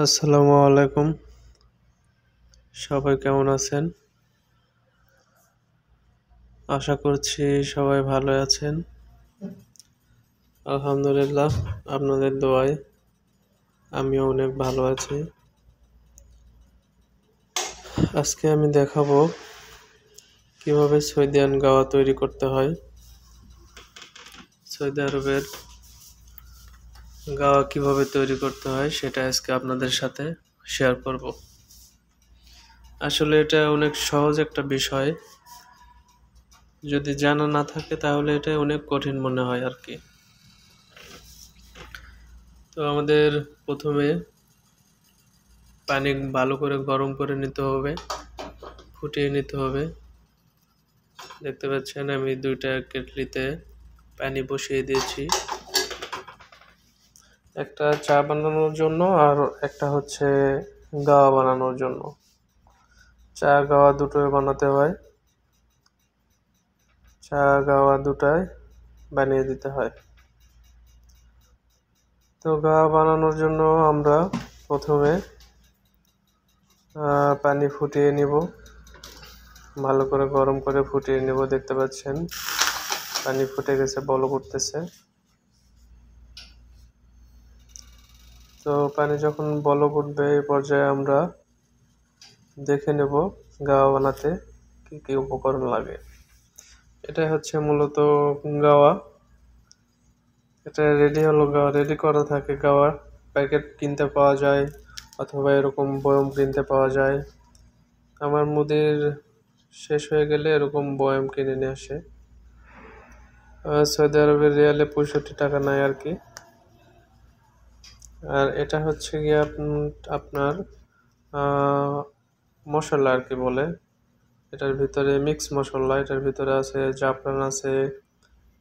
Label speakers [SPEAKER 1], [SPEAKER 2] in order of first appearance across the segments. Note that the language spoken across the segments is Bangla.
[SPEAKER 1] আসসালামু আলাইকুম। সবাই কেমন আছেন? আশা করছি সবাই ভালো আছেন। আলহামদুলিল্লাহ, আপনাদের দোয়ায় আমিও অনেক ভালো আছি। আজকে আমি দেখাবো কিভাবে সৌদিয়ান গাওয়া তৈরি করতে হয়। সৌদি আরবের গাওয়া কিভাবে তৈরি করতে হয় সেটা আজকে আপনাদের সাথে শেয়ার করব। আসলে এটা অনেক সহজ একটা বিষয়। যদি জানা না থাকে তাহলে এটা অনেক কঠিন মনে হয় আর কি। তো আমাদের প্রথমে পানি ভালো করে গরম করে নিতে হবে, ফুটিয়ে নিতে হবে। দেখতে পাচ্ছেন আমি দুইটা কেটলিতে পানি বসিয়ে দিয়েছি, একটা চা বানানোর জন্য আর একটা হচ্ছে গাওয়া বানানোর জন্য। চা গাওয়া দুটোই বানাতে হয়, চা গাওয়া দুটাই বানিয়ে দিতে হয়। তো গাওয়া বানানোর জন্য আমরা প্রথমে পানি ফুটিয়ে নিব, ভালো করে গরম করে ফুটিয়ে নিব। দেখতে পাচ্ছেন পানি ফুটে গেছে, বলক উঠতেছে। তো পানি যখন বলক উঠবে এই পর্যায়ে আমরা দেখে নেব গাওয়া বানাতে কি কি উপকরণ লাগে। এটাই হচ্ছে মূলত গাওয়া। এটা রেডি হলো, গাওয়া রেডি করা থাকে। গাওয়া প্যাকেট কিনতে পাওয়া যায় অথবা এরকম বয়ম কিনতে পাওয়া যায়। আমার মুদির শেষ হয়ে গেলে এরকম বয়ম কিনে নিয়ে আসে। সৌদি আরবের রিয়ালে 65 টাকা নেয় আর কি। আর এটা হচ্ছে গিয়ে আপনার মশলা আর কি বলে। এটার ভিতরে মিক্স মশলা, এটার ভিতরে আছে জাফরান আছে,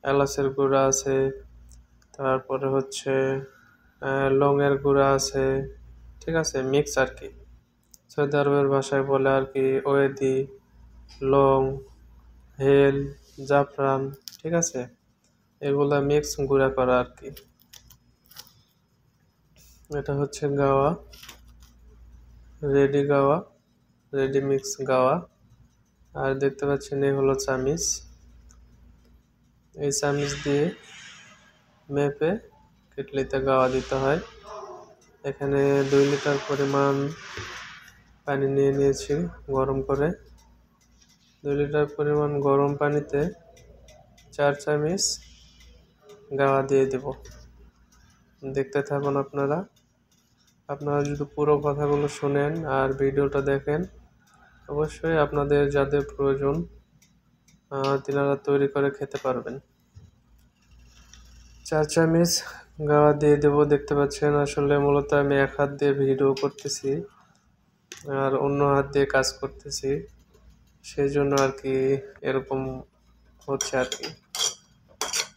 [SPEAKER 1] এলাচের গুঁড়া আছে, তারপরে হচ্ছে লংয়ের গুঁড়া আছে, ঠিক আছে, মিক্স আর কি। সৌদি আরবের ভাষায় বলে আর কি ওয়েদি, লং, হেল, জাফরান, ঠিক আছে, এগুলা মিক্স গুঁড়া করা আর কি। এটা হচ্ছে গাওয়া, রেডি গাওয়া, রেডি মিক্স গাওয়া। আর দেখতে পাচ্ছেন এই হলো চামিচ। এই চামিচ দিয়ে মেপে কেটলিতে গাওয়া দিতে হয়। এখানে 2 লিটার পরিমাণ পানি নিয়ে নিয়েছি গরম করে। 2 লিটার পরিমাণ গরম পানিতে 4 চামচ গাওয়া দিয়ে দেব। দেখতে থাকুন আপনারা। আপনারা যদি পুরো কথাগুলো শুনেন আর ভিডিওটা দেখেন, অবশ্যই আপনাদের যাদের প্রয়োজন তিনারা তৈরি করে খেতে পারবেন। 4 চামচ গাওয়া দিয়ে দেব। দেখতে পাচ্ছেন আসলে মূলত আমি এক হাত দিয়ে ভিডিও করতেছি আর অন্য হাত দিয়ে কাজ করতেছি, সেই জন্য আর কি এরকম হচ্ছে আর কি।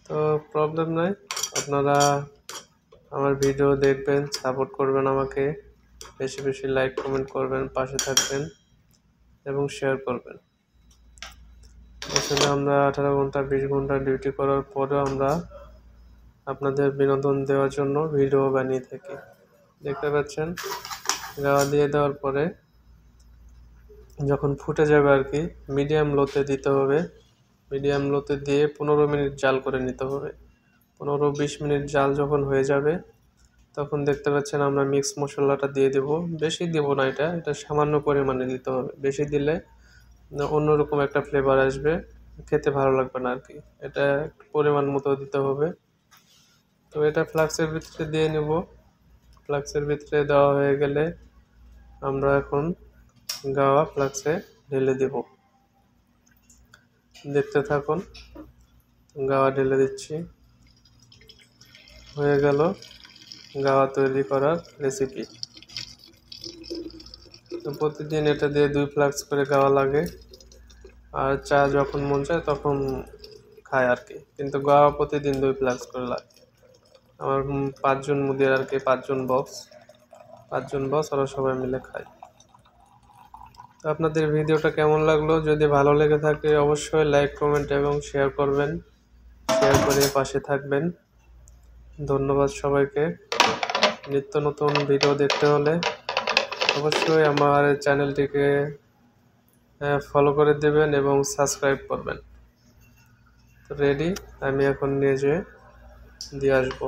[SPEAKER 1] তো প্রবলেম নাই, আপনারা আমার ভিডিও দেখবেন, সাপোর্ট করবেন আমাকে, বেশি বেশি লাইক কমেন্ট করবেন, পাশে থাকবেন এবং শেয়ার করবেন। আসলে আমরা 18 ঘন্টা 20 ঘন্টা ডিউটি করার পরেও আমরা আপনাদের বিনোদন দেওয়ার জন্য ভিডিও বানিয়ে থাকি। দেখতে পাচ্ছেন গাওয়া দিয়ে দেওয়ার পরে যখন ফুটে যাবে আর কি, মিডিয়াম লোতে দিতে হবে। মিডিয়াম লোতে দিয়ে 15 মিনিট জাল করে নিতে হবে। 15-20 মিনিট জাল যখন হয়ে যাবে তখন দেখতে পাচ্ছেন আমরা মিক্স মশলাটা দিয়ে দেব। বেশি দেব না, এটা সামান্য পরিমাণে দিতে হবে। বেশি দিলে অন্যরকম একটা ফ্লেভার আসবে, খেতে ভালো লাগবে না আর কি। এটা পরিমাণ মতো দিতে হবে। তো এটা ফ্লাক্সের ভিতরে দিয়ে নেব। ফ্লাক্সের ভিতরে দেওয়া হয়ে গেলে আমরা এখন গাওয়া ফ্লাক্সে ঢেলে দেব। দেখতে থাকুন, গাওয়া ঢেলে দিচ্ছি। হয়ে গেল গাওয়া তৈরি করার রেসিপি। তো প্রতিদিন এটা দিয়ে 2 ফ্লাক্স করে গাওয়া লাগে। আর চা যখন মন চায় তখন খায় আর কি, কিন্তু গাওয়া প্রতিদিন 2 ফ্লাক্স করে লাগে। আমার 5 জন মুদির আর কি, 5 জন বস, ওরা সবাই মিলে খায়। তো আপনাদের ভিডিওটা কেমন লাগলো? যদি ভালো লেগে থাকে অবশ্যই লাইক কমেন্ট এবং শেয়ার করবেন, শেয়ার করে পাশে থাকবেন। ধন্যবাদ সবাইকে। নিত্য নতুন ভিডিও দেখতে হলে অবশ্যই আমার চ্যানেলটিকে ফলো করে দেবেন এবং সাবস্ক্রাইব করবেন। তো রেডি, আমি এখন নিয়ে যেয়ে দিয়ে আসবো।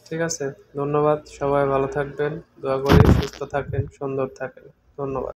[SPEAKER 1] ঠিক আছে, ধন্যবাদ। সবাই ভালো থাকবেন, দোয়া করি সুস্থ থাকেন, সুন্দর থাকেন। ধন্যবাদ।